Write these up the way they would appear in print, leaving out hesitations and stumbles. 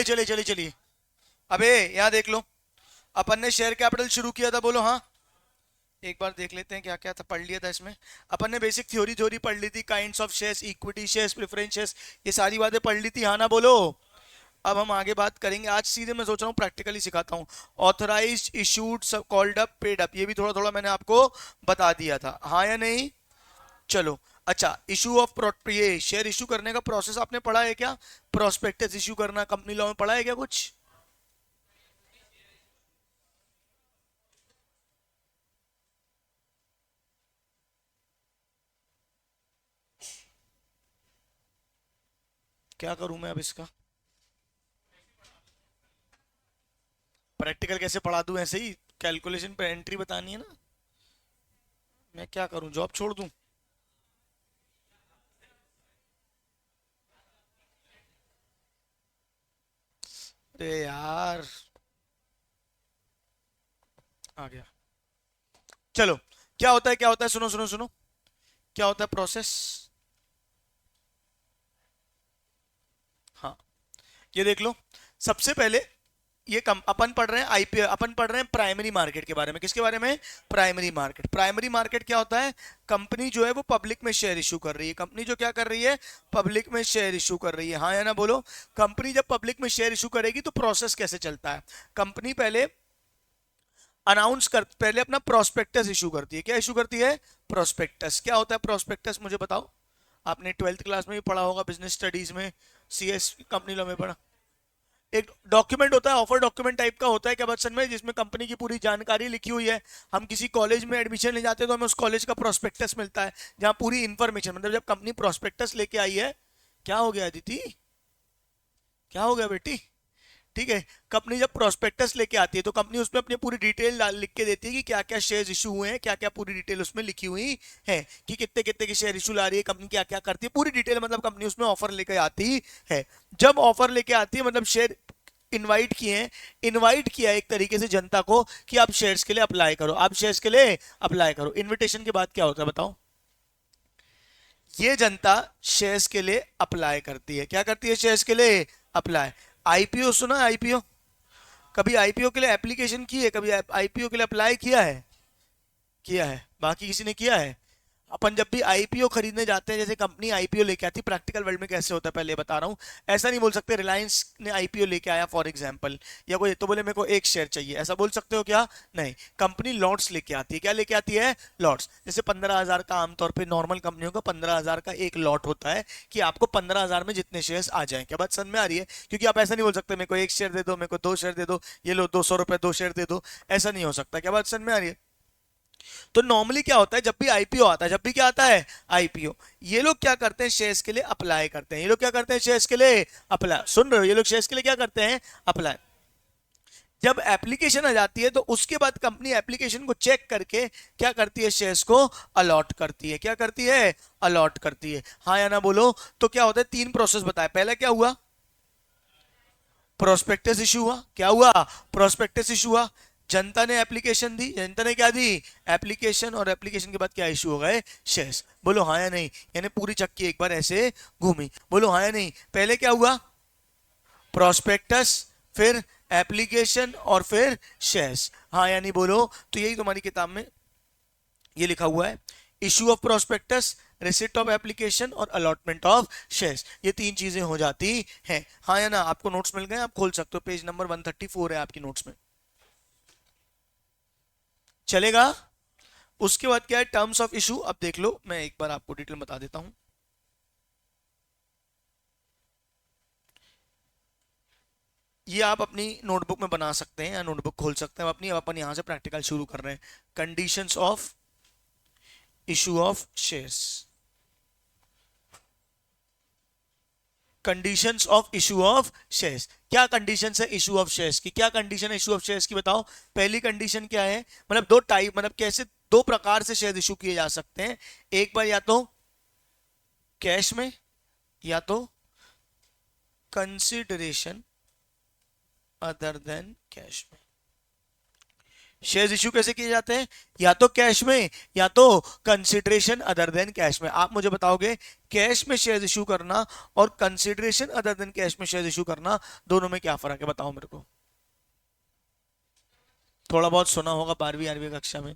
चलिए चलिए चलिए। अबे यहाँ देख लो, अपन ने शेयर कैपिटल शुरू किया था, बोलो हाँ। एक बार देख लेते हैं क्या क्या था, पढ़ लिया था इसमें। अपन ने बेसिक थ्योरी थ्योरी पढ़ ली थी, kinds of shares, equity shares, preference shares, ये सारी बातें पढ़ ली थी, हाँ ना बोलो। अब हम आगे बात करेंगे, आज सीधे मैं सोच रहा हूँ प्रैक्टिकली सिखाता हूँ। ऑथराइज्ड, इशूड, सब कॉल्ड अप, पेड अप, ये भी थोड़ा थोड़ा मैंने आपको बता दिया था, हाँ या नहीं। चलो। अच्छा, इशू ऑफ ये शेयर इशू करने का प्रोसेस आपने पढ़ा है क्या? प्रोस्पेक्टस इशू करना कंपनी लॉ में पढ़ा है क्या कुछ? क्या करूं मैं अब इसका? प्रैक्टिकल कैसे पढ़ा दूं, ऐसे ही कैलकुलेशन पे एंट्री बतानी है ना। मैं क्या करूं, जॉब छोड़ दूं? अरे यार। आ गया। चलो। क्या होता है, क्या होता है, सुनो सुनो सुनो। क्या होता है प्रोसेस? हाँ, ये देख लो। सबसे पहले ये कम अपन पढ़ रहे हैं आईपीओ, अपन पढ़ रहे हैं प्राइमरी मार्केट के बारे में। किसके बारे में? Primary market. प्राइमरी मार्केट क्या होता है? कंपनी जो है वो पब्लिक में शेयर इशू कर रही है। कंपनी जो क्या कर रही है? पब्लिक में शेयर इशू कर रही है, हाँ या ना बोलो। कंपनी जब पब्लिक में शेयर इशू करेगी तो प्रोसेस कैसे चलता है? कंपनी पहले अनाउंस कर, पहले अपना प्रोस्पेक्टस इशू करती है। क्या इशू करती है? प्रोस्पेक्टस। क्या होता है प्रोस्पेक्टस, मुझे बताओ। आपने ट्वेल्थ क्लास में भी पढ़ा होगा, बिजनेस स्टडीज में, सीएस कंपनी लॉ में पढ़ा। एक डॉक्यूमेंट होता है, ऑफर डॉक्यूमेंट टाइप का होता है क्या बच्चन में, जिसमें कंपनी की पूरी जानकारी लिखी हुई है। हम किसी कॉलेज में एडमिशन ले जाते हैं तो हमें उस कॉलेज का प्रोस्पेक्टस मिलता है, जहां पूरी इंफॉर्मेशन, मतलब जब कंपनी प्रोस्पेक्टस लेके आई है। क्या हो गया अदिति? क्या हो गया बेटी? ठीक है। कंपनी जब प्रोस्पेक्टस लेके आती है तो कंपनी उसमें अपनी पूरी डिटेल लिख के देती है कि क्या क्या शेयर्स इशू हुए हैं, क्या क्या पूरी डिटेल उसमें लिखी हुई है, कि कितने कितने के शेयर इशू ला रही है कंपनी, क्या क्या करती है, पूरी डिटेल, मतलब कंपनी उसमें ऑफर लेके आती है। जब ऑफर लेके आती है मतलब शेयर इनवाइट किए हैं, इनवाइट किया है एक तरीके से जनता को कि आप शेयर्स के लिए अप्लाई करो, आप शेयर्स के लिए अप्लाई करो। इनविटेशन के बाद क्या होता है बताओ? ये जनता शेयर्स के लिए अप्लाई करती है। क्या करती है? शेयर्स के लिए अप्लाई। आईपीओ सुना? आईपीओ, कभी आईपीओ के लिए एप्लीकेशन की है? कभी आईपीओ के लिए अप्लाई किया है? किया है, बाकी किसी ने किया है? अपन जब भी आईपीओ खरीदने जाते हैं, जैसे कंपनी आईपीओ लेके आती है, प्रैक्टिकल वर्ल्ड में कैसे होता है पहले बता रहा हूँ। ऐसा नहीं बोल सकते रिलायंस ने आईपीओ लेके आया फॉर एग्जांपल, या कोई तो बोले मेरे को एक शेयर चाहिए, ऐसा बोल सकते हो क्या? नहीं। कंपनी लॉट्स लेके आती है। क्या लेके आती है? लॉट्स। जैसे 15,000 का, आमतौर पर नॉर्मल कंपनियों का 15,000 का एक लॉट होता है, कि आपको 15,000 में जितने शेयर आ जाए। क्या बात समझ में आ रही है? क्योंकि आप ऐसा नहीं बोल सकते मेरे को एक शेयर दे दो, मेरे को दो शेयर दे दो, ये लो 200 रुपए, दो शेयर दे दो। ऐसा नहीं हो सकता। क्या बात समझ में आ रही है? तो नॉर्मली क्या होता है, जब भी आईपीओ आता है, जब भी क्या आता है? आईपीओ, ये लोग क्या करते हैं? शेयर्स के लिए अप्लाई करते हैं। ये लोग क्या करते हैं? शेयर्स के लिए अप्लाई, सुन रहे हो? ये लोग शेयर्स के लिए क्या करते हैं? अप्लाई। जब एप्लीकेशन आ जाती है तो उसके बाद कंपनी एप्लीकेशन को चेक करके क्या करती है? शेयर्स को अलॉट करती है। क्या करती है? अलॉट करती है, हाँ या ना बोलो। तो क्या होता है? तीन प्रोसेस बताया। पहला क्या हुआ? प्रोस्पेक्टस इशू हुआ। क्या हुआ? प्रोस्पेक्टस इशू हुआ। जनता ने एप्लीकेशन दी, जनता ने क्या दी? एप्लीकेशन। और एप्लीकेशन के बाद क्या इशू हो गए? शेयर्स। बोलो हाँ या नहीं। यानी पूरी चक्की एक बार ऐसे घूमी, बोलो हाँ या नहीं। पहले क्या हुआ? प्रोस्पेक्टस, फिर एप्लीकेशन, और फिर शेयर्स, हाँ या नहीं बोलो। तो यही तुम्हारी किताब में ये लिखा हुआ है, issue of prospectus, receipt of application और अलॉटमेंट ऑफ शेयर्स। ये तीन चीजें हो जाती हैं, हाँ या ना। आपको नोट्स मिल गए, आप खोल सकते हो, पेज नंबर 134 है आपकी नोट्स में, चलेगा। उसके बाद क्या है? Terms of issue. अब देख लो, मैं एक बार आपको डिटेल बता देता हूं। ये आप अपनी नोटबुक में बना सकते हैं, या नोटबुक खोल सकते हैं अपनी। अब अपन यहां से प्रैक्टिकल शुरू कर रहे हैं। Conditions of issue of shares, conditions of issue of shares. क्या कंडीशंस है इशू ऑफ शेयर्स की? क्या कंडीशन है इशू ऑफ शेयर्स की बताओ? पहली कंडीशन क्या है? मतलब दो टाइप, मतलब कैसे दो प्रकार से शेयर इशू किए जा सकते हैं। एक बार या तो कैश में, या तो कंसिडरेशन अदर देन कैश में। शेयर्स इशू कैसे किए जाते हैं? या तो कैश में, या तो कंसिडरेशन अदर देन कैश में। आप मुझे बताओगे कैश में शेयर्स इशू करना और कंसिडरेशन अदर देन कैश में शेयर्स इशू करना, दोनों में क्या फर्क है? बताओ मेरे को। थोड़ा बहुत सुना होगा 12वीं 8वीं कक्षा में।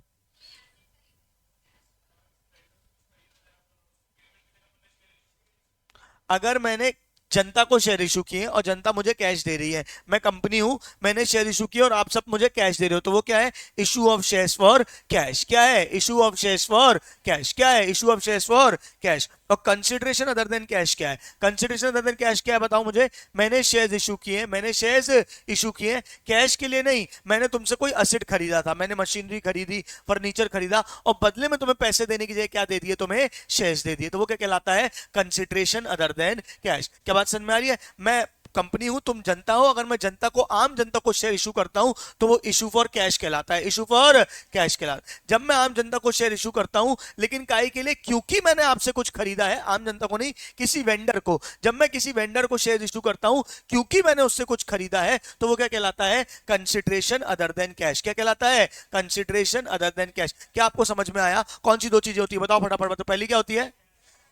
अगर मैंने जनता को शेयर इशू किए और जनता मुझे कैश दे रही है, मैं कंपनी हूं, मैंने शेयर इशू किए और आप सब मुझे कैश दे रहे हो, तो वो क्या है? Issue of shares for cash. क्या है? Issue of shares for cash. क्या है? Issue of shares for cash. और कंसिडरेशन अदर देन कैश क्या है? कंसिडरेशन अदर देन कैश क्या है? बताओ मुझे। मैंने शेयर्स इशू किए, मैंने शेयर्स इशू किए कैश के लिए नहीं, मैंने तुमसे कोई असेट खरीदा था, मैंने मशीनरी खरीदी, फर्नीचर खरीदा, और बदले में तुम्हें पैसे देने की जगह क्या दे दिए? तुम्हें शेयर्स दे दिए। तो वो क्या कहलाता है? Consideration other than cash. क्या बात समझ में आ रही है? मैं कंपनी हूं, तुम जनता हो, अगर मैं जनता को, आम जनता को शेयर इशू करता हूं तो वो इशू फॉर कैश कहलाता है। इशू फॉर कैश कहलाता है। जब मैं आम जनता को शेयर इशू करता हूं, लेकिन काहे के लिए? क्योंकि मैंने आपसे कुछ खरीदा है, आम जनता को नहीं, किसी वेंडर को। जब मैं किसी वेंडर को शेयर इशू करता हूं क्योंकि मैंने उससे कुछ खरीदा है, तो वो क्या कहलाता है? Consideration other than cash. क्या कहलाता है? Consideration other than cash. क्या आपको समझ में आया? कौन सी दो चीजें होती है? बताओ फटाफट बताओ। पहली क्या होती है?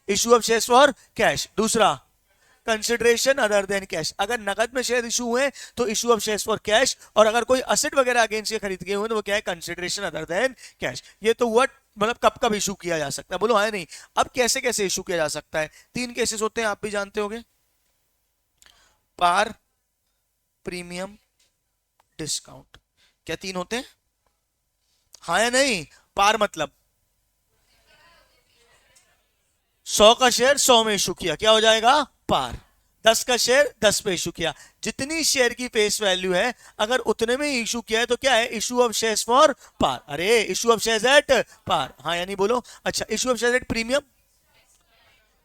Issue of shares for cash. दूसरा कंसिडरेशन अदर देन कैश। अगर नगद में शेयर इशू हुए तो issue of shares for cash, और अगर कोई असेट वगैरह अगेंस्ट के खरीद के हुए तो वो क्या है? Consideration other than cash. ये तो हुआ मतलब कब कब इशू किया जा सकता है, बोलो हाँ नहीं। अब कैसे कैसे इशू किया जा सकता है? तीन केसेस होते हैं, आप भी जानते होंगे। पार, प्रीमियम, डिस्काउंट। क्या तीन होते हैं? हाँ या नहीं? पार मतलब 100 का शेयर 100 में इशू किया, क्या हो जाएगा? पार। 10 का शेयर 10 पे इशू किया, जितनी शेयर की फेस वैल्यू है अगर उतने में इशू किया है तो क्या है? Issue of shares for par. अरे issue of shares at par, हाँ यानी बोलो। अच्छा, issue of shares at premium,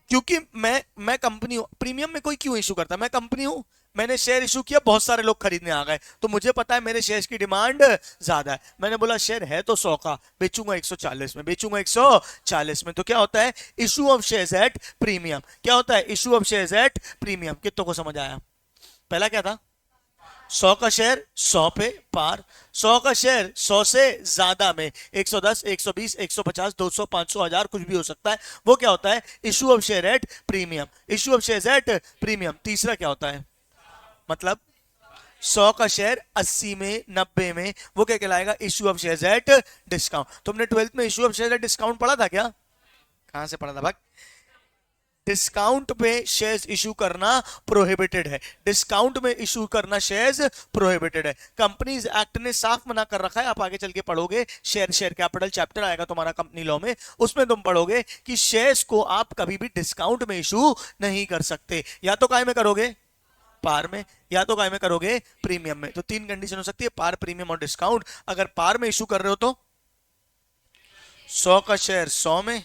क्योंकि मैं कंपनी हूं। प्रीमियम में कोई क्यों इशू करता है? मैं कंपनी हूं, मैंने शेयर इशू किया, बहुत सारे लोग खरीदने आ गए, तो मुझे पता है मेरे शेयर की डिमांड ज्यादा है। मैंने बोला शेयर है तो 100 का, बेचूंगा 140 में, बेचूंगा 140 में। तो क्या होता है? Issue of shares at premium. क्या होता है? Issue of shares at premium. कितनों को समझ आया? पहला क्या था? 100 का शेयर 100 पे पार, 100 का शेयर 100 से ज्यादा में, 110, 120, 150, 200, 500, 1000 कुछ भी हो सकता है, वो क्या होता है? Issue of share eight premium. Issue of share at premium. तीसरा क्या होता है? मतलब 100 का शेयर 80 में, 90 में, वो क्या कहलाएगा? Issue of share at discount. तुमने 12th में issue of share at discount पढ़ा था क्या? कहां से पढ़ा था भाई? डिस्काउंट पे शेयर्स इशू करना प्रोहिबिटेड है। डिस्काउंट में इशू करना शेयर्स प्रोहिबिटेड है। कंपनीज एक्ट ने साफ मना कर रखा है। आप आगे चल के पढ़ोगे, शेयर कैपिटल चैप्टर आएगा तुम्हारा कंपनी लॉ में, उसमें तुम पढ़ोगे कि शेयर्स को आप कभी भी डिस्काउंट में इशू नहीं कर सकते। या तो काय में करोगे? पार में, या तो काय में करोगे? प्रीमियम में। तो तीन कंडीशन हो सकती है, पार, प्रीमियम और डिस्काउंट। अगर पार में इशू कर रहे हो तो 100 का शेयर 100 में,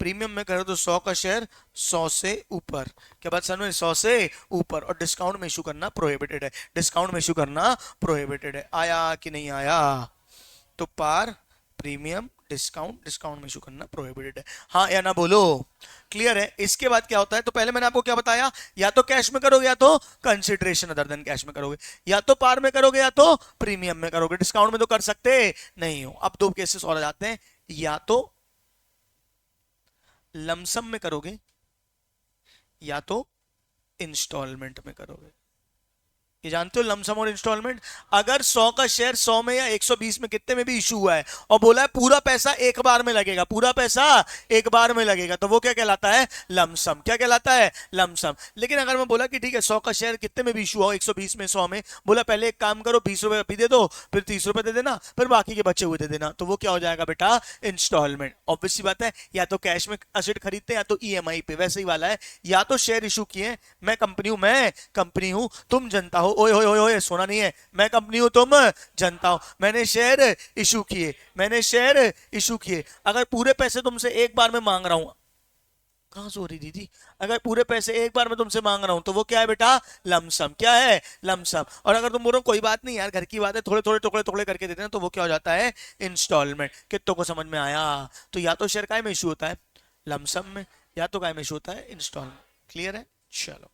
प्रीमियम में करो तो 100 का शेयर 100 से ऊपर। क्या बात समझ में? 100 से ऊपर। और डिस्काउंट में इशू करना प्रोहिबिटेड है। डिस्काउंट में इशू करना प्रोहिबिटेड है। आया कि नहीं आया? तो पार, प्रीमियम, डिस्काउंट, डिस्काउंट में इशू करना प्रोहिबिटेड है। हाँ या ना बोलो। क्लियर है? इसके बाद क्या होता है? तो पहले मैंने आपको क्या बताया? या तो कैश में करोगे, या तो कंसिडरेशन अदर देन कैश में करोगे, या तो पार में करोगे, या तो प्रीमियम में करोगे। डिस्काउंट में तो कर सकते नहीं हो। अब दो केसेस और आ जाते हैं, या तो लमसम में करोगे, या तो इंस्टॉलमेंट में करोगे। ये जानते हो लमसम और इंस्टॉलमेंट? अगर 100 का शेयर 100 में या 120 में, कितने में भी इशू हुआ है, और बोला है पूरा पैसा एक बार में लगेगा, पूरा पैसा एक बार में लगेगा, तो वो क्या कहलाता है? लमसम। क्या कहलाता है? लमसम। लेकिन अगर मैं बोला कि ठीक है 100 का शेयर कितने में भी इशू हो, 120 में, 100 में, बोला पहले एक काम करो 20 रुपए अभी दे दो, फिर 30 रुपए दे देना, फिर बाकी के बचे हुए दे देना, तो वो क्या हो जाएगा बेटा? इंस्टॉलमेंट। ऑब्वियस सी बात है, या तो कैश में असेट खरीदते हैं, या तो ईएमआई पे। वैसे ही वाला है, या तो शेयर इशू किए, मैं कंपनी हूं, मैं कंपनी हूं, तुम जनता हो। ओए ओए ओए ओए, सोना नहीं है। मैं कंपनी हूं, तुम जनता हो। मैंने शेयर इशू किए, मैंने शेयर इशू किए। अगर पूरे पैसे तुमसे एक बार में मांग रहा हूं, कहां सो रही दीदी? अगर पूरे पैसे एक बार में तुमसे मांग रहा हूं तो वो क्या है बेटा? लमसम। क्या है? लमसम। और अगर तुम बोलो कोई बात नहीं यार, घर की बात है, थोड़े थोड़े टुकड़े टुकड़े करके देते हैं, तो वो क्या हो जाता है? इंस्टॉलमेंट। कितनों को समझ में आया? तो या तो शेयर काय में इशू होता है? लमसम में। या तो काय में इशू होता है? इंस्टॉलमेंट। क्लियर है? चलो।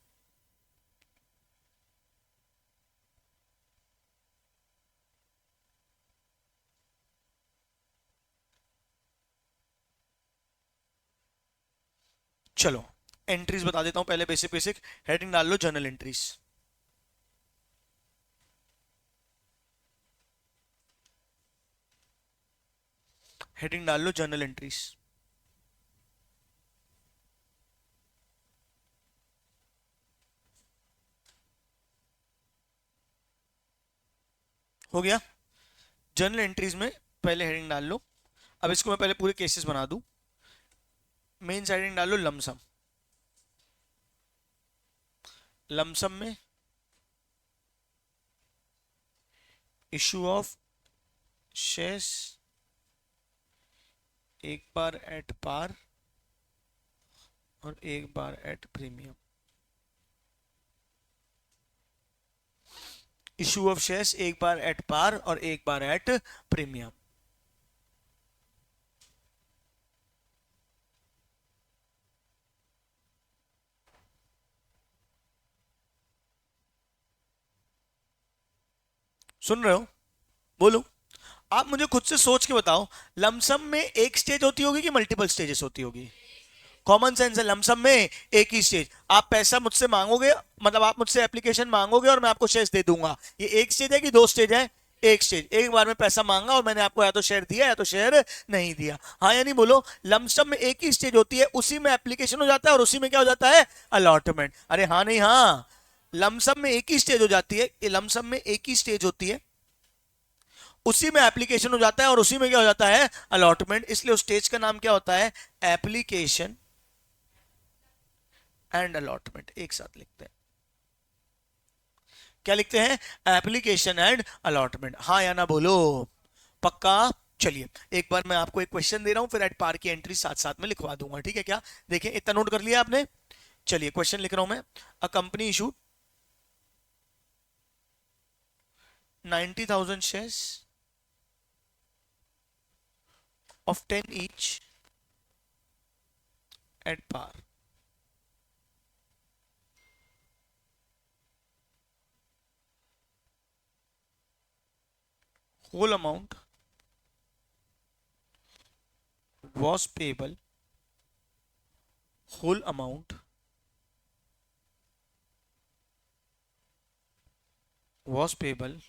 चलो एंट्रीज बता देता हूं पहले, बेसिक बेसिक। हेडिंग डाल लो जर्नल एंट्रीज। हेडिंग डाल लो जर्नल एंट्रीज। हो गया। जर्नल एंट्रीज में पहले हेडिंग डाल लो। अब इसको मैं पहले पूरे केसेस बना दूं। मेन हेडिंग डाल लो लमसम। लमसम में इशू ऑफ शेयर्स एक बार एट पार और एक बार at premium. Issue of shares एक बार एट पार और एक बार एट प्रीमियम। सुन रहे हो? बोलो। आप मुझे खुद से सोच के बताओ, लमसम में एक स्टेज होती होगी कि मल्टीपल स्टेजेस होती होगी? कॉमन सेंस है, लमसम में एक ही स्टेज। आप पैसा मुझसे मांगोगे, मतलब आप मुझसे एप्लीकेशन मांगोगे और मैं आपको शेयर दे दूंगा, ये एक स्टेज है कि दो स्टेज है? एक स्टेज। एक बार में पैसा मांगा और मैंने आपको या तो शेयर दिया या तो शेयर नहीं दिया। हाँ या नहीं बोलो। लमसम में एक ही स्टेज होती है, उसी में एप्लीकेशन हो जाता है और उसी में क्या हो जाता है? अलॉटमेंट। अरे हाँ नहीं हाँ, लमसम में एक ही स्टेज हो जाती है, लमसम में एक ही स्टेज होती है, उसी में एप्लीकेशन हो जाता है और उसी में क्या हो जाता है? अलॉटमेंट। इसलिए उस स्टेज का नाम क्या होता है? Application and allotment. एक साथ लिखते हैं। क्या लिखते हैं? Application and allotment. हाँ या ना बोलो। पक्का? चलिए एक बार मैं आपको एक क्वेश्चन दे रहा हूं, फिर एट पार की एंट्री साथ साथ में लिखवा दूंगा, ठीक है क्या? देखिए इतना नोट कर लिया आपने? चलिए क्वेश्चन लिख रहा हूं मैं। अ company issued 90,000 shares of 10 each at par. Whole amount was payable. Whole amount was payable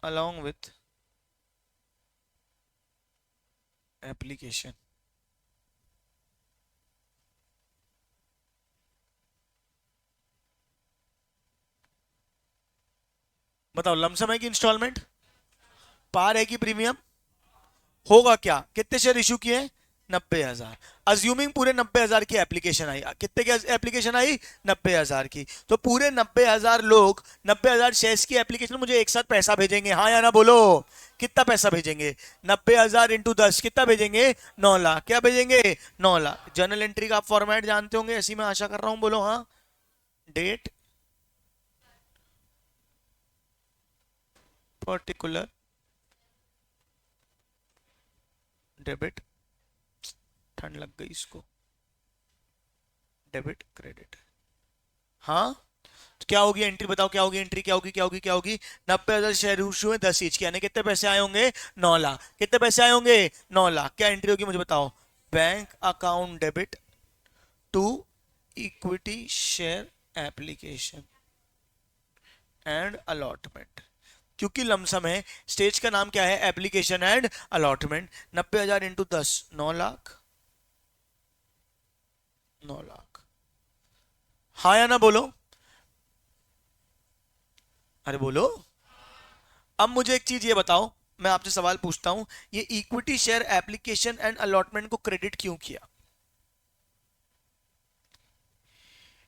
along with application. बताओ लमसम है कि इंस्टॉलमेंट? पार है कि प्रीमियम? होगा क्या? कितने शेयर इशू किए? 90,000। अज्यूमिंग पूरे 90,000 की एप्लीकेशन आई। कितने की एप्लीकेशन आई? 90,000 की। तो पूरे 90,000 लोग 90,000 शेयर्स की एप्लीकेशन मुझे एक साथ पैसा भेजेंगे। हाँ या ना बोलो। कितना पैसा भेजेंगे? 90,000 इंटू 10 कितना भेजेंगे? 9 लाख। क्या भेजेंगे? 9 लाख। जर्नल एंट्री का आप फॉर्मेट जानते होंगे, ऐसी मैं आशा कर रहा हूं। बोलो हाँ। डेट पर्टिकुलर डेबिट, ठंड लग गई इसको, डेबिट क्रेडिट। हाँ तो क्या होगी एंट्री? बताओ क्या होगी एंट्री? क्या होगी क्या होगी क्या होगी? 90,000 शेयर इशू है 10 ईच के, यानी कितने पैसे आए होंगे? 9 लाख। कितने पैसे आए होंगे? 9 लाख। क्या एंट्री होगी मुझे बताओ? Bank account debit to equity share application and allotment. क्योंकि लमसम है, स्टेज का नाम क्या है? Application and allotment. 90,000 into 10 9 lakh. 9 lakh. हाँ या ना बोलो। अरे बोलो। अब मुझे एक चीज ये बताओ, मैं आपसे सवाल पूछता हूं, ये equity share application and allotment को क्रेडिट क्यों किया?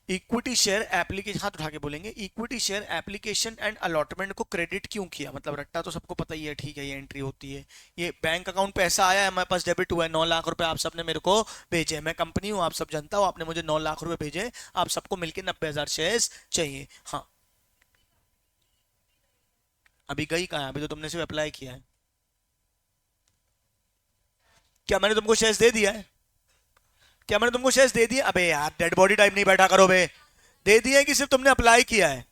इक्विटी शेयर एप्लीकेशन, हाथ उठा के बोलेंगे, equity share application and allotment को क्रेडिट क्यों किया? मतलब रट्टा तो सबको पता ही है, ठीक है, ये एंट्री होती है, ये बैंक अकाउंट पे ऐसा आया है, हमारे पास डेबिट हुआ है 9 लाख रुपए, आप सबने मेरे को भेजे, मैं कंपनी हूं, आप सब जनता हो, आपने मुझे 9 लाख रुपए भेजे, आप सबको मिलकर 90,000 शेयर चाहिए। हाँ अभी गई कहाँ है? अभी तो तुमने सिर्फ अप्लाई किया है। क्या मैंने तुमको शेयर्स दे दिया है? क्या मैंने तुमको शेयर्स दे दिए? अबे यार डेड बॉडी टाइप नहीं बैठा करो बे। दे दिए कि सिर्फ तुमने अप्लाई किया है?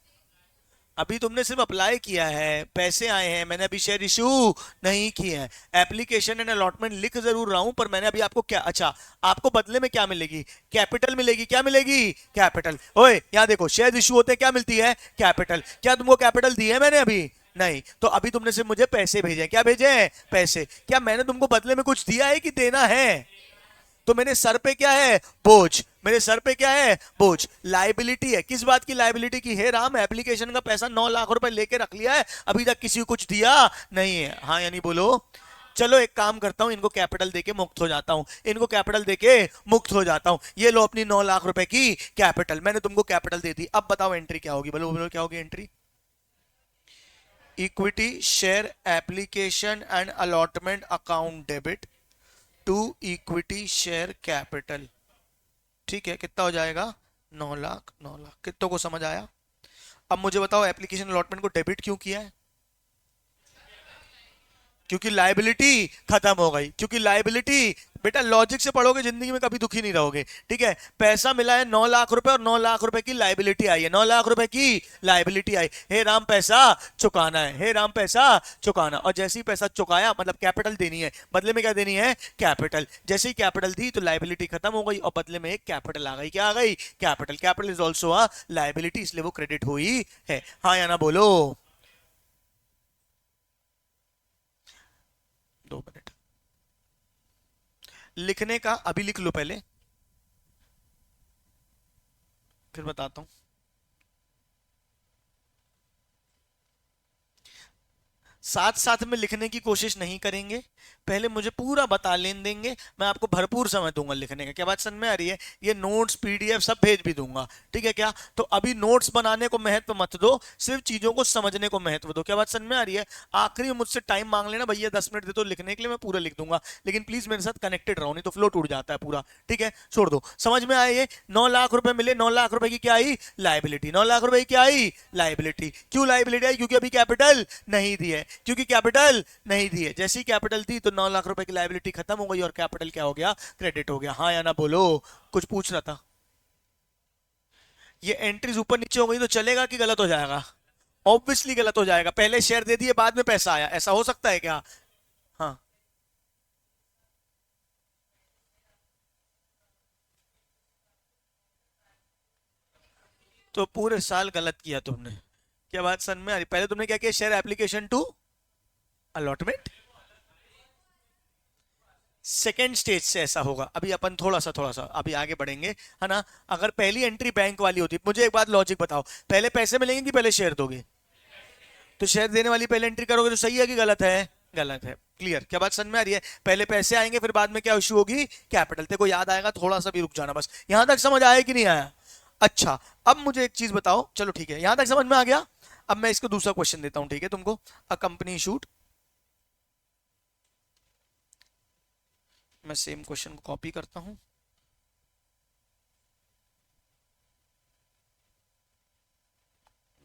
अभी तुमने सिर्फ अप्लाई किया है, पैसे आए हैं, मैंने अभी शेयर इशू नहीं किए हैं। एप्लीकेशन एंड अलॉटमेंट लिख जरूर रहा हूं, पर मैंने अभी आपको क्या, अच्छा आपको बदले में क्या मिलेगी, कैपिटल मिलेगी। क्या मिलेगी? कैपिटल। ओए यहाँ देखो, शेयर इशू होते हैं, क्या मिलती है? कैपिटल। क्या तुमको कैपिटल दी है मैंने अभी? नहीं। तो अभी तुमने सिर्फ मुझे पैसे भेजे हैं। क्या भेजे हैं? पैसे। क्या मैंने तुमको बदले में कुछ दिया है कि देना है? तो मेरे सर पे क्या है? बोझ। मेरे सर पे क्या है? बोझ। लाइबिलिटी है। किस बात की लाइबिलिटी की? हे राम, एप्लीकेशन का पैसा 9 लाख रुपए लेके रख लिया है, अभी तक किसी को कुछ दिया नहीं है। हाँ यानी बोलो। चलो एक काम करता हूं, इनको कैपिटल देके मुक्त हो जाता हूं, इनको कैपिटल देके मुक्त हो जाता हूं। ये लो अपनी 9 लाख रुपए की कैपिटल, मैंने तुमको कैपिटल दे दी। अब बताओ एंट्री क्या होगी? बोलो बोलो क्या होगी entry? Equity share application and allotment account debit to equity share capital. ठीक है, कितना हो जाएगा? 9 लाख। 9 लाख कितनों को समझ आया? अब मुझे बताओ एप्लीकेशन अलॉटमेंट को डेबिट क्यों किया है? क्योंकि लाइबिलिटी खत्म हो गई। क्योंकि लाइबिलिटी, बेटा लॉजिक से पढ़ोगे जिंदगी में कभी दुखी नहीं रहोगे। ठीक है, पैसा मिला है 9 लाख रुपए और 9 लाख रुपए की लाइबिलिटी आई है। 9 लाख रुपए की लाइबिलिटी आई। हे राम पैसा चुकाना है, हे राम पैसा चुकाना। और जैसे ही पैसा चुकाया, मतलब कैपिटल देनी है, बदले में क्या देनी है? कैपिटल। जैसे ही कैपिटल दी तो लाइबिलिटी खत्म हो गई और बदले में एक कैपिटल आ गई। क्या आ गई? Capital. Capital is also a liability, इसलिए वो क्रेडिट हुई है। हाँ या ना बोलो। 2 मिनट लिखने का, अभी लिख लो पहले, फिर बताता हूं। साथ साथ में लिखने की कोशिश नहीं करेंगे, पहले मुझे पूरा बता लेने देंगे, मैं आपको भरपूर समय दूंगा लिखने का। क्या बात समझ में आ रही है? ये नोट्स पीडीएफ सब भेज भी दूंगा। ठीक है क्या? तो अभी नोट्स बनाने को महत्व मत दो, सिर्फ चीजों को समझने को महत्व दो। क्या बात समझ में आ रही है? आखिरी में मुझसे टाइम मांग लेना, भैया 10 मिनट दे दो लिखने के लिए, मैं पूरा लिख दूंगा, लेकिन प्लीज मेरे साथ कनेक्टेड रहो, नहीं तो फ्लो टूट जाता है पूरा। ठीक है, छोड़ दो। समझ में आए? ये 9 लाख रुपए मिले, 9 लाख रुपए की क्या आई? लाइबिलिटी। 9 लाख रुपए की क्या आई? लाइबिलिटी। क्यों लाइबिलिटी आई? क्योंकि अभी कैपिटल नहीं दी है। क्योंकि कैपिटल नहीं दी है। जैसी कैपिटल दी तो 9 लाख रुपए की लाइबिलिटी खत्म हो गई और कैपिटल क्या हो गया? क्रेडिट हो गया। हाँ या ना बोलो। कुछ पूछ रहा था? ये एंट्रीज ऊपर नीचे हो गई तो चलेगा कि गलत हो जाएगा? ऑब्वियसली गलत हो जाएगा। पहले शेयर दे दिए, बाद में पैसा आया, ऐसा हो सकता है क्या? हाँ, तो पूरे साल गलत किया तुमने। क्या बात समझ में आ रही? पहले तुमने क्या किया? Share application to allotment. Second stage से ऐसा होगा। अभी अपन थोड़ा सा अभी आगे बढ़ेंगे, है ना? अगर पहली एंट्री बैंक वाली होती, मुझे एक बात लॉजिक बताओ, पहले पैसे मिलेंगे कि पहले शेयर दोगे? तो शेयर देने वाली पहले एंट्री करोगे तो सही है कि गलत है? गलत है। क्लियर? क्या बात समझ में आ रही है? पहले पैसे आएंगे, फिर बाद में क्या इशू होगी? कैपिटल। तेरे को याद आएगा, थोड़ा सा भी रुक जाना बस। यहां तक समझ आया कि नहीं आया? अच्छा, अब मुझे एक चीज बताओ। चलो ठीक है, यहां तक समझ में आ गया। अब मैं इसको दूसरा क्वेश्चन देता हूं, ठीक है तुमको? अ कंपनी इशूड, मैं सेम क्वेश्चन को कॉपी करता हूं,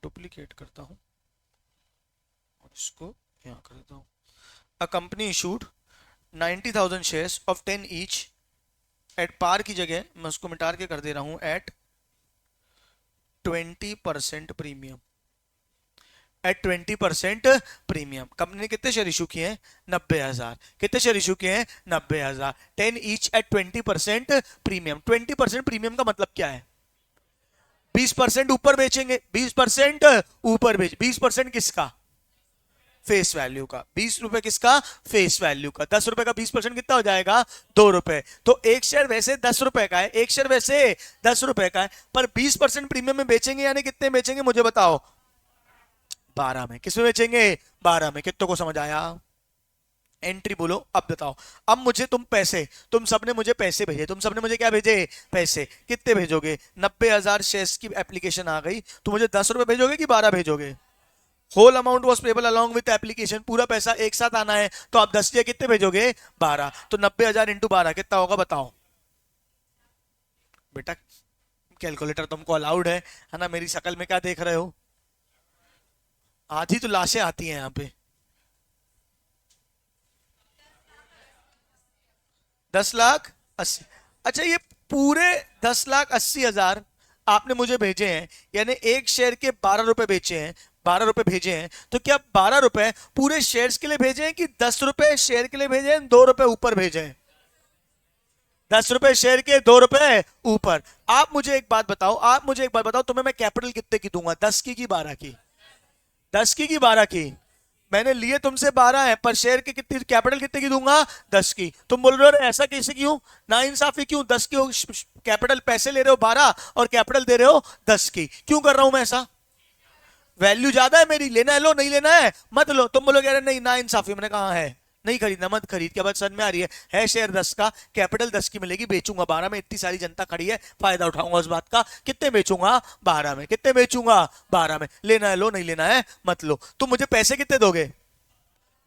डुप्लीकेट करता हूं और इसको यहां कर देता हूं। Uh company issued 90,000 shares of 10 each at par की जगह मैं उसको मिटा के कर दे रहा हूं at 20% premium. At 20% premium. Company ने कितने शेयर इशू किए हैं? 90,000। कितने शेयर इशू किए हैं? 90,000। 10 ईच एट 20% प्रीमियम। 20% प्रीमियम का मतलब क्या है? 20% ऊपर बेचेंगे, 20% ऊपर बेच। 20% किसका? फेस वैल्यू का। 20 रुपए किसका? फेस वैल्यू का। 10 रुपए का 20% कितना हो जाएगा? 2 रुपए। तो एक शेयर वैसे 10 रुपए का है, एक शेयर वैसे 10 रुपए का है, पर 20% प्रीमियम में बेचेंगे, यानी कितने बेचेंगे मुझे बताओ? 12 में। किसमें बेचेंगे? 12 में। कितनों को समझ आया? एंट्री बोलो। अब बताओ, अब मुझे तुम पैसे, तुम सबने मुझे पैसे भेजे, तुम सबने मुझे क्या भेजे? पैसे। कितने भेजोगे? 90,000 शेयर्स की एप्लीकेशन आ गई, तो मुझे 10 रुपए भेजोगे कि 12 भेजोगे? Whole amount was payable along with application, पूरा पैसा एक साथ आना है, तो आप 10 या कितने भेजोगे? 12। तो 90,000 इंटू 12 कितना होगा बताओ? बेटा कैलकुलेटर तुमको अलाउड है ना? मेरी शक्ल में क्या देख रहे हो? आधी तो लाशें आती हैं यहाँ पे। 10,80,000। अच्छा, ये पूरे 10,80,000 आपने मुझे भेजे हैं, यानी एक शेयर के 12 रुपए बेचे हैं। 12 रुपए भेजे हैं, तो क्या 12 रुपए पूरे शेयर्स के लिए भेजे हैं कि 10 रुपए शेयर के लिए भेजे हैं, 2 रुपए ऊपर भेजे हैं? 10 रुपए शेयर के, 2 रुपए ऊपर। आप मुझे एक बात बताओ, तुम्हें मैं कैपिटल कितने की दूंगा, 10 की 12 की? 10 की 12 की? मैंने लिए तुमसे 12 है, पर शेयर के कितनी कैपिटल कितने की दूंगा? 10 की। तुम बोल रहे हो ऐसा कैसे, क्यों ना इंसाफी क्यों? 10 की कैपिटल पैसे ले रहे हो 12 और कैपिटल दे रहे हो 10 की, क्यों कर रहा हूं मैं ऐसा? वैल्यू ज्यादा है मेरी, लेना है लो, नहीं लेना है मत लो। तुम बोलोगे अरे नहीं ना इंसाफी, मैंने कहा है नहीं खरीदना मत खरीद, क्या बात समझ में आ रही है शेयर 10 का, कैपिटल 10 की मिलेगी, बेचूंगा 12 में, इतनी सारी जनता खड़ी है, फायदा उठाऊंगा उस बात का। कितने बेचूंगा? 12 में। कितने बेचूंगा? 12 में। लेना है लो, नहीं लेना है मत लो। तुम मुझे पैसे कितने दोगे?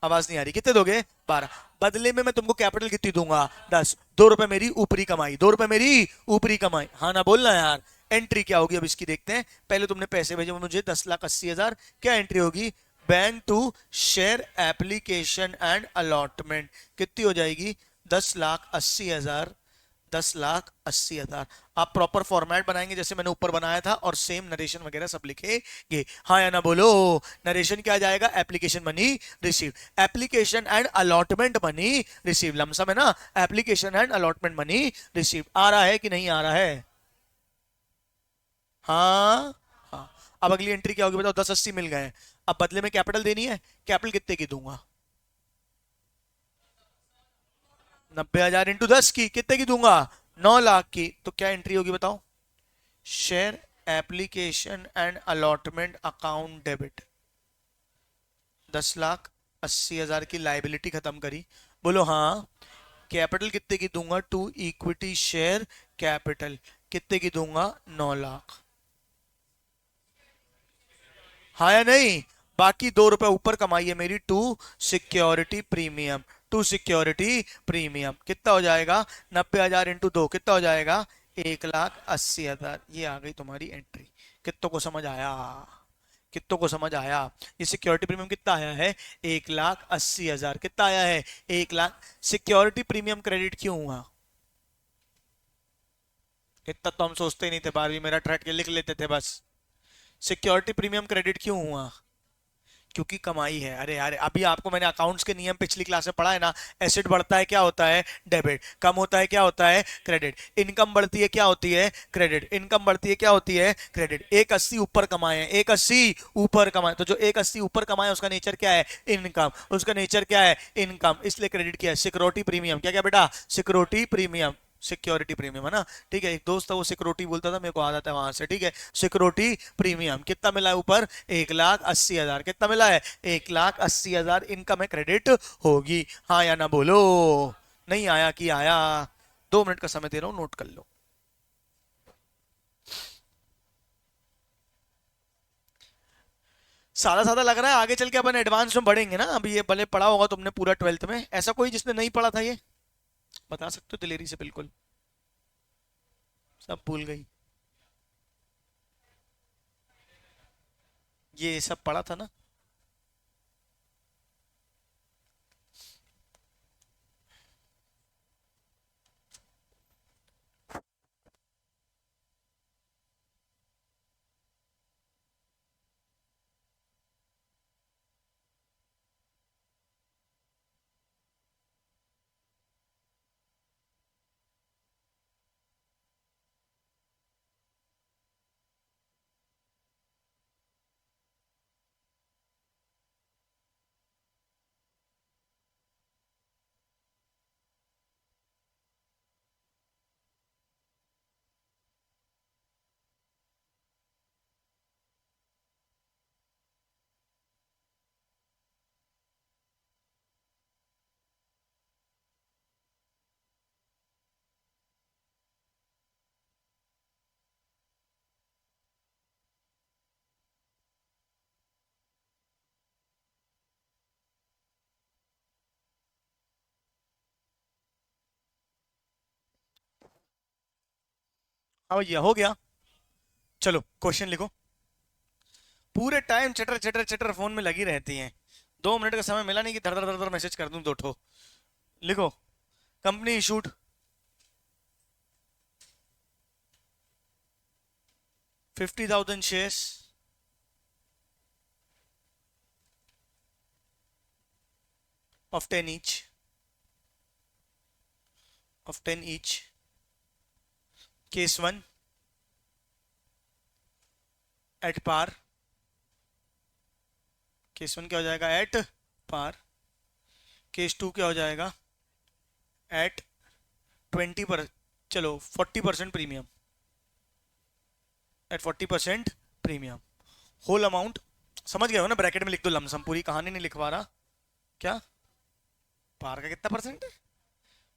आवाज नहीं आ रही, कितने दोगे? 12। बदले में मैं तुमको कैपिटल कितनी दूंगा? 10। 2 रुपए मेरी ऊपरी कमाई, 2 रुपए मेरी ऊपरी कमाई, हाँ ना बोलना यार। एंट्री क्या होगी अब इसकी देखते हैं। पहले तुमने पैसे भेजे मुझे 10,80,000, क्या एंट्री होगी? Bank to share application and allotment कितनी हो जाएगी? 10,80,000। 10,80,000। आप प्रॉपर फॉर्मेट बनाएंगे जैसे मैंने ऊपर बनाया था, और सेम नरेशन वगैरह सब लिखेंगे, हाँ या ना बोलो। नरेशन क्या आ जाएगा? Application money receive, application and allotment money receive, lump sum है ना, application and allotment money receive. आ रहा है कि नहीं आ रहा है? हाँ हाँ। अब अगली एंट्री क्या होगी बताओ? 10,80 मिल गए, अब बदले में कैपिटल देनी है। कैपिटल कितने की दूंगा? 90,000 इंटू 10 की, कितने की दूंगा? 9 लाख की। तो क्या एंट्री होगी बताओ? Share application and allotment account debit. 10,80,000 की लाइबिलिटी खत्म करी। बोलो हाँ। कैपिटल कितने की दूंगा? टू इक्विटी शेयर कैपिटल कितने की दूंगा? 9 लाख। हाँ या नहीं? बाकी 2 रुपए ऊपर कमाई है मेरी, to security premium. To security premium कितना हो जाएगा? 90,000 इंटू 2 कितना हो जाएगा? 1,80,000। ये आ गई तुम्हारी एंट्री। कितनों को समझ आया? कितनों को समझ आया? ये सिक्योरिटी प्रीमियम कितना आया है? 1,80,000। कितना आया है? 1 लाख। सिक्योरिटी प्रीमियम क्रेडिट क्यों हुआ? इतना तो हम सोचते ही नहीं थे, 12वीं मेरा ट्रेड के लिख लेते थे बस। सिक्योरिटी प्रीमियम क्रेडिट क्यों हुआ? क्योंकि कमाई है। अरे यार अभी आपको मैंने अकाउंट्स के नियम पिछली क्लास में पढ़ा है ना, एसेट बढ़ता है क्या होता है? डेबिट। कम होता है क्या होता है? क्रेडिट। इनकम बढ़ती है क्या होती है? क्रेडिट। इनकम बढ़ती है क्या होती है? क्रेडिट। 1,80 ऊपर कमाए हैं, 1,80 ऊपर कमाए, तो जो 1,80 ऊपर कमाए उसका नेचर क्या है? इनकम। उसका नेचर क्या है? इनकम, इसलिए क्रेडिट किया है। सिक्योरिटी प्रीमियम क्या क्या बेटा? सिक्योरिटी प्रीमियम, सिक्योरिटी प्रीमियम है ना। ठीक है, एक दोस्त था वो सिक्योरिटी बोलता था, मेरे को आदत है वहां से। ठीक है, सिक्योरिटी प्रीमियम कितना मिला है ऊपर? 1,80,000। कितना मिला है? 1,80,000 इनकम है, क्रेडिट होगी, हाँ या ना बोलो। नहीं आया कि आया? 2 मिनट का समय दे रहा हूं, नोट कर लो। सादा सादा लग रहा है, आगे चल के अपन एडवांस में बढ़ेंगे ना। अभी ये भले पढ़ा होगा तुमने पूरा 12th में, ऐसा कोई जिसने नहीं पढ़ा था ये? बता सकते हो दिलेरी से? बिल्कुल सब भूल गई। ये सब पढ़ा था ना? हाँ भैया हो गया। चलो क्वेश्चन लिखो। पूरे टाइम चटर चटर चटर फोन में लगी रहती हैं। 2 मिनट का समय मिला नहीं कि धड़ धड़ धड़ धड़ मैसेज कर दूं 2 ठो। लिखो। Company issued 50,000 shares of 10 each, of 10 each. Case 1 at par, case 1 क्या हो जाएगा एट पार, केस 2 क्या हो जाएगा एट 20 पर, चलो 40% premium, at 40% premium, whole amount, समझ गए हो ना, ब्रैकेट में लिख दो लमसम, पूरी कहानी नहीं लिखवा रहा। क्या पार का कितना परसेंट है,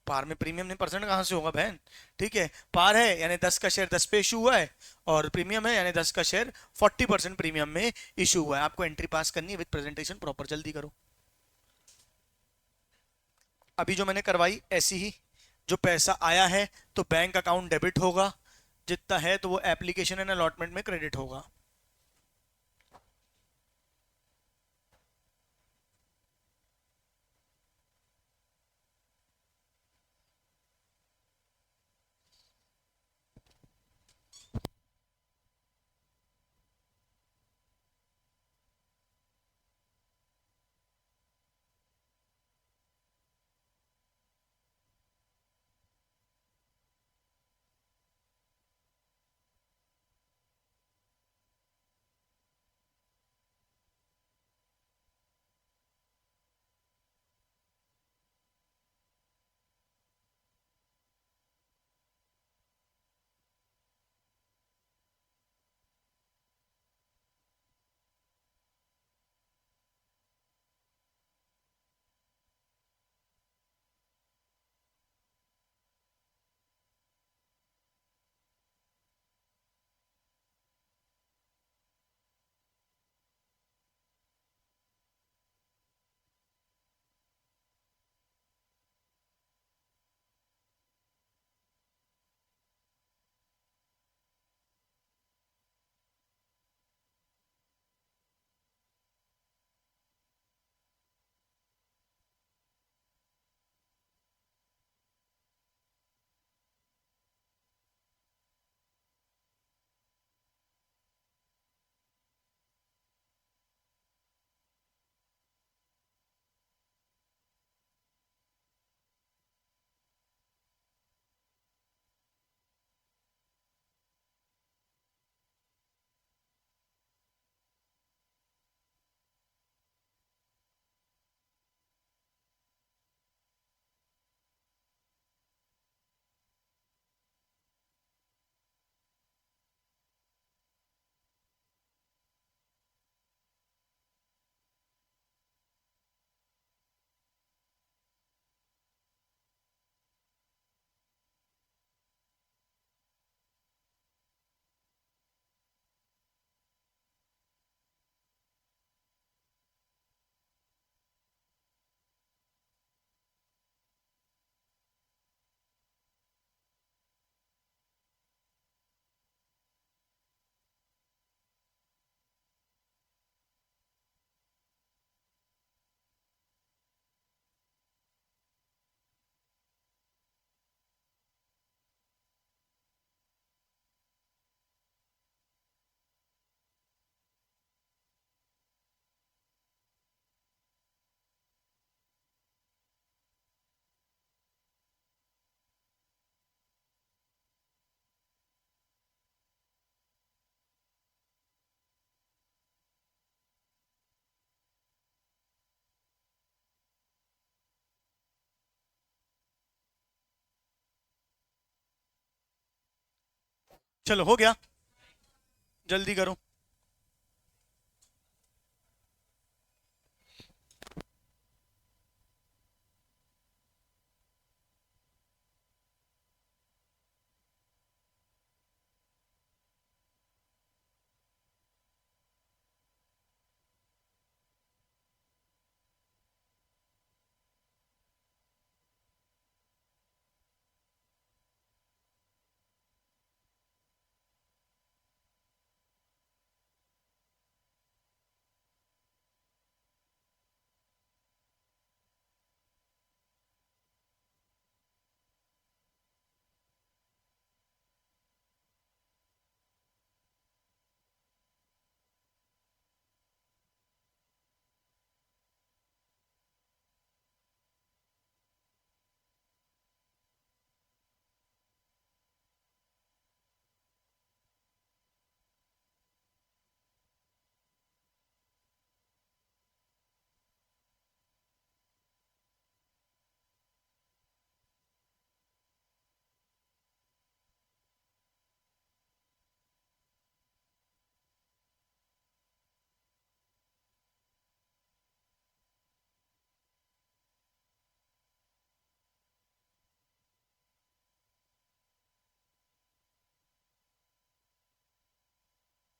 पार में प्रीमियम नहीं, परसेंट कहाँ से होगा बहन। ठीक है, पार है यानी 10 का शेयर 10 पे इशू हुआ है, और प्रीमियम है यानी 10 का शेयर 40% प्रीमियम में इशू हुआ है। आपको एंट्री पास करनी है विद प्रेजेंटेशन प्रॉपर, जल्दी करो। अभी जो मैंने करवाई ऐसी ही, जो पैसा आया है तो बैंक अकाउंट डेबिट होगा, जितना है तो वो एप्लीकेशन एंड अलॉटमेंट में क्रेडिट होगा। चलो हो गया, जल्दी करो।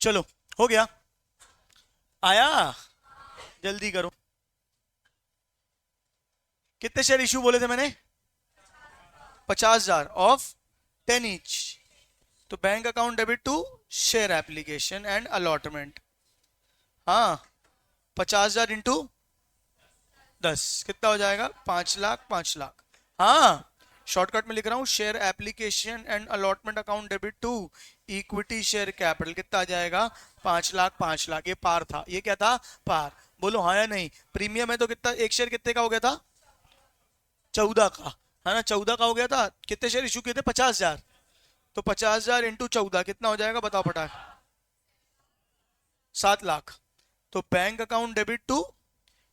चलो, हो गया, आया, जल्दी करो। कितने शेयर इशू बोले थे मैंने? 50,000 ऑफ 10 ईच। तो bank account debit to share application and allotment. हाँ, 50,000 इंटू 10 कितना हो जाएगा? 5 लाख, 5 लाख। हाँ, शॉर्टकट में लिख रहा हूं, share application and allotment account debit to equity share capital कितना आ जाएगा? 5 लाख, 5 लाख। ये पार था, ये क्या था? पार। बोलो हाँ या नहीं? प्रीमियम है तो कितना, एक शेयर कितने का हो गया था? 14 का, है ना? 14 का हो गया था। कितने शेयर इशू किए थे? 50,000। तो 50,000 इंटू 14 कितना हो जाएगा? बताओ पटाख। 7 लाख। तो bank account debit to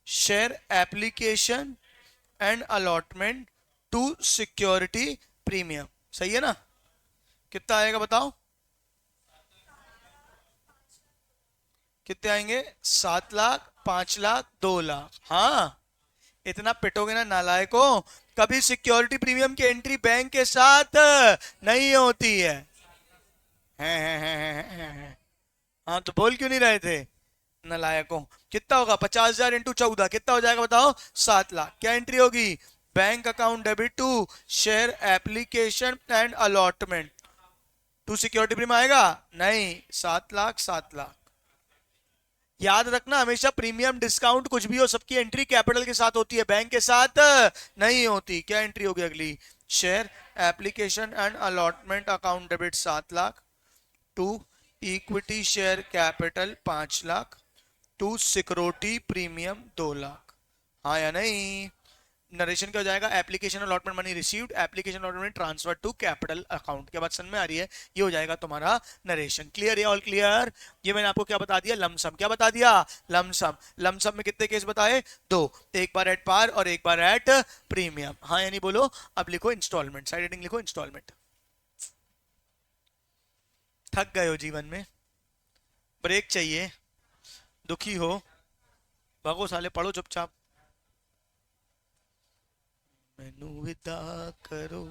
share application and allotment to security premium, सही है ना? कितना आएगा बताओ? कितने आएंगे? 7 लाख, 5 लाख, 2 लाख। हाँ, इतना पिटोगे ना नालायको। कभी सिक्योरिटी प्रीमियम की एंट्री बैंक के साथ नहीं होती है। हाँ, तो बोल क्यों नहीं रहे थे नालायकों? कितना होगा? 50,000 इंटू 14 कितना हो जाएगा बताओ? 7 लाख। क्या एंट्री होगी? Bank account debit to share application and allotment to security premium आएगा? नहीं, 7 लाख, 7 लाख। याद रखना, हमेशा प्रीमियम डिस्काउंट कुछ भी हो, सबकी एंट्री कैपिटल के साथ होती है, बैंक के साथ नहीं होती। क्या एंट्री होगी अगली? Share application and allotment account debit 7 lakh to equity share capital 5 lakh to security premium 2 lakh. हाँ या नहीं? नरेशन क्या हो जाएगा? Application allotment money received, application allotment transfer to capital account. क्या बात समझ में आ रही है? ये हो जाएगा तुम्हारा नरेशन। क्लियर है? All clear? ये मैंने आपको क्या बता दिया? लमसम। क्या बता दिया? लमसम। लमसम में कितने केस बताए? 2। एक बार एट पार और एक बार एट प्रीमियम। हाँ या नहीं बोलो? अब लिखो इंस्टॉलमेंट, साइड हेडिंग लिखो इंस्टॉलमेंट। थक गए हो जीवन में, ब्रेक चाहिए, दुखी हो, भागो साले, पढ़ो चुपचाप। मैनू विदा करो।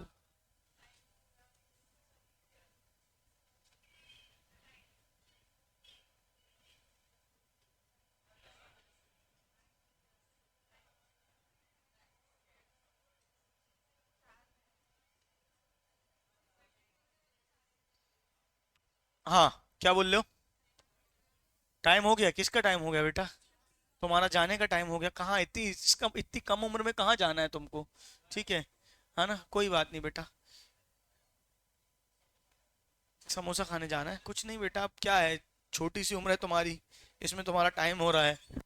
हाँ, क्या बोल रहे हो? टाइम हो गया? किसका टाइम हो गया बेटा? तुम्हारा जाने का टाइम हो गया। कहाँ इतनी कम उम्र में कहाँ जाना है तुमको? ठीक है ना? कोई बात नहीं बेटा। समोसा खाने जाना है? कुछ नहीं बेटा, अब क्या है, छोटी सी उम्र है तुम्हारी, इसमें तुम्हारा टाइम हो रहा है।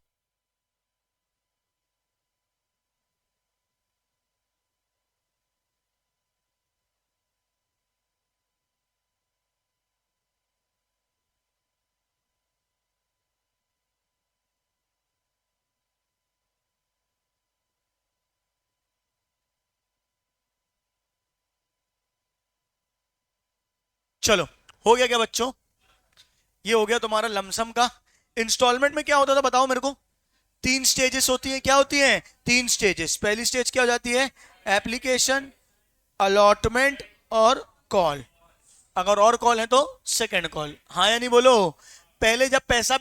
चलो, हो गया क्या बच्चों? ये हो गया तुम्हारा लमसम का। इंस्टॉलमेंट में क्या होता था बताओ मेरे को? 3 स्टेजेस होती है। क्या होती है? 3 स्टेजेस। पहली स्टेज क्या हो जाती है? एप्लीकेशन, अलॉटमेंट और कॉल। अगर और कॉल है तो सेकंड कॉल। हाँ या नहीं बोलो? पहले जब पैसा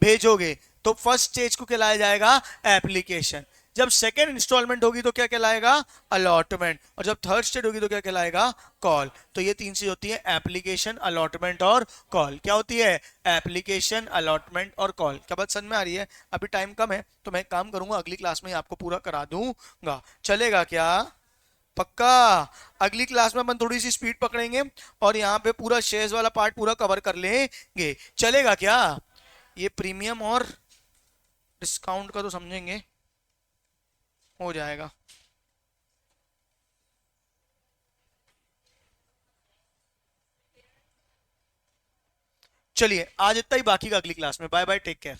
भेजोगे तो फर्स्ट स्टेज को कहलाया जाएगा एप्लीकेशन। जब सेकंड इंस्टॉलमेंट होगी तो क्या कहलाएगा? अलॉटमेंट। और जब थर्ड स्टेज होगी तो क्या कहलाएगा? कॉल। तो ये 3 चीज होती है, एप्लीकेशन, अलॉटमेंट और कॉल। क्या होती है? एप्लीकेशन, अलॉटमेंट और कॉल। क्या बात समझ में आ रही है? अभी टाइम कम है तो मैं एक काम करूंगा, अगली क्लास में आपको पूरा करा दूंगा। चलेगा क्या? पक्का? अगली क्लास में अपन थोड़ी सी स्पीड पकड़ेंगे और यहाँ पे पूरा शेयर्स वाला पार्ट पूरा कवर कर लेंगे। चलेगा क्या? ये प्रीमियम और डिस्काउंट का तो समझेंगे, हो जाएगा। चलिए, आज इतना ही, बाकी का अगली क्लास में। Bye bye, take care.